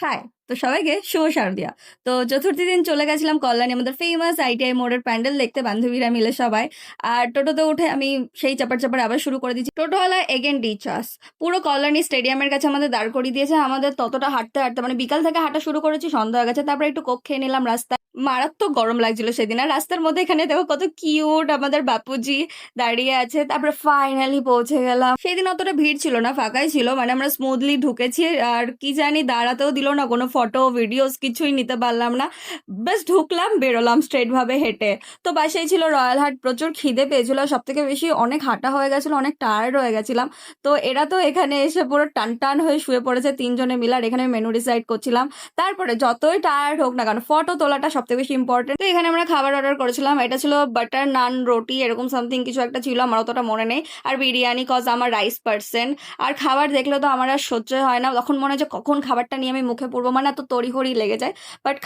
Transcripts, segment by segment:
High! তো সবাইকে শুভ শারদিয়া। তো চতুর্থী দিন চলে গেছিলাম কল্যাণী আমাদের ফেমাস আইটিআই মোড়ের প্যান্ডেল দেখতে বান্ধবীরা মিলে সবাই। আর টোটোতে উঠে আমি সেই চাপার আবার শুরু করে দিয়েছি। টোটোওয়ালা এগেইন ডিচ আস। পুরো কল্যাণী স্টেডিয়ামের কাছে আমাদের দাঁড় করিয়ে দিয়েছে। আমাদের ততটা হাঁটতে মানে বিকাল থেকে হাঁটা শুরু করেছি, সন্ধ্যা হয়ে গেছে। তারপরে একটু কোক খেয়ে নিলাম রাস্তায়। মারাত্মক গরম লাগছিল সেদিন। আর রাস্তার মধ্যে এখানে দেখো কত কিউট আমাদের বাপুজি দাঁড়িয়ে আছে। তারপরে ফাইনালি পৌঁছে গেলাম। সেদিন অতটা ভিড় ছিল না, ফাঁকাই ছিল। মানে আমরা স্মুথলি ঢুকেছি। আর কি জানি দাঁড়াতেও দিল না, কোনো ফটো ভিডিওস কিছুই নিতে পারলাম না। বেশ ঢুকলাম, বেরোলাম স্ট্রেট ভাবে হেঁটে। তো বাসায় ছিল রয়্যাল হাট, প্রচুর খিদে পেয়েছিল। সব থেকে বেশি অনেক হাঁটা হয়ে গেছিল, অনেক টায়ার্ড হয়ে গেছিলাম। তো এরা তো এখানে এসে পুরো টান হয়ে শুয়ে পড়েছে তিনজনে মিলে। আর এখানে মেনু ডিসাইড করছিলাম। তারপরে যতই টায়ার্ড হোক না কেন, ফটো তোলাটা সব থেকে বেশি ইম্পর্টেন্ট। তো এখানে আমরা খাবার অর্ডার করেছিলাম। এটা ছিল বাটার নান রুটি, এরকম সামথিং কিছু একটা ছিল, আমার অতটা মনে নেই। আর বিরিয়ানি, কজ আমার রাইস পার্সন। আর খাবার দেখলে তো আমার আর সহ্য হয় না, তখন মনে হয় যে কখন খাবারটা নিয়ে আমি মুখে পড়বো, মানে এত তড়িঘড়ি লেগে যায়। বাট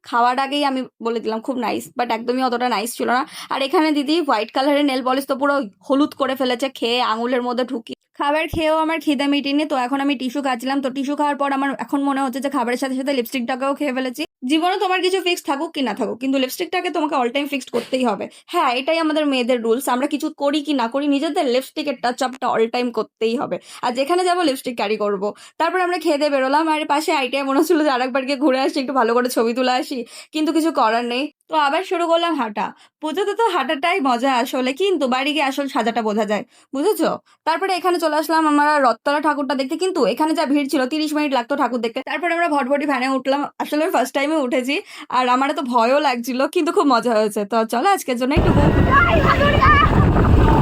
খাওয়ার আগেই আমি বলে দিলাম খুব নাইস, বাট একদমই অতটা নাইস ছিল না। আর এখানে দিদি হোয়াইট কালারের নেল পলিশ তো পুরো হলুদ করে ফেলেছে খেয়ে, আঙুলের মধ্যে ঢুকি। খাবার খেয়েও আমার খিদে মিটিনি। তো এখন আমি টিস্যু খাচ্ছিলাম। তো টিস্যু খাওয়ার পর আমার এখন মনে হচ্ছে যে খাবারের সাথে সাথে লিপস্টিকটাকেও খেয়ে ফেলেছি। জীবনে তোমার কিছু ফিক্স থাকুক কি না থাকুক, কিন্তু লিপস্টিকটাকে তোমাকে অল টাইম ফিক্সড করতেই হবে। হ্যাঁ, এটাই আমাদের মেয়েদের রুলস। আমরা কিছু করি কি না করি, নিজেদের লিপস্টিকের টাচ আপটা অল টাইম করতেই হবে। আর যেখানে যাবো লিপস্টিক ক্যারি করবো। তারপর আমরা খেয়ে দিয়ে বেরোলাম। আর পাশে আইটিআই মনে হচ্ছিল যে আরেকবার গিয়ে ঘুরে আসি, একটু ভালো করে ছবি তুলে আসি। কিন্তু কিছু করার নেই। তো আবার শুরু করলাম হাঁটা। পুজোতে তো হাঁটাটাই মজা আসলে, কিন্তু বাড়ি গিয়ে আসল সাজাটা বোঝা যায়, বুঝেছো? তারপরে এখানে চলে আসলাম আমরা রথতলা ঠাকুরটা দেখতে। কিন্তু এখানে যা ভিড় ছিল, 30 মিনিট লাগতো ঠাকুর দেখতে। তারপরে আমরা ভটভটি ভ্যানে উঠলাম। আসলে ফার্স্ট টাইমে উঠেছি। আর আমার তো ভয়ও লাগছিল, কিন্তু খুব মজা হয়েছে। তো চলো আজকের জন্য একটু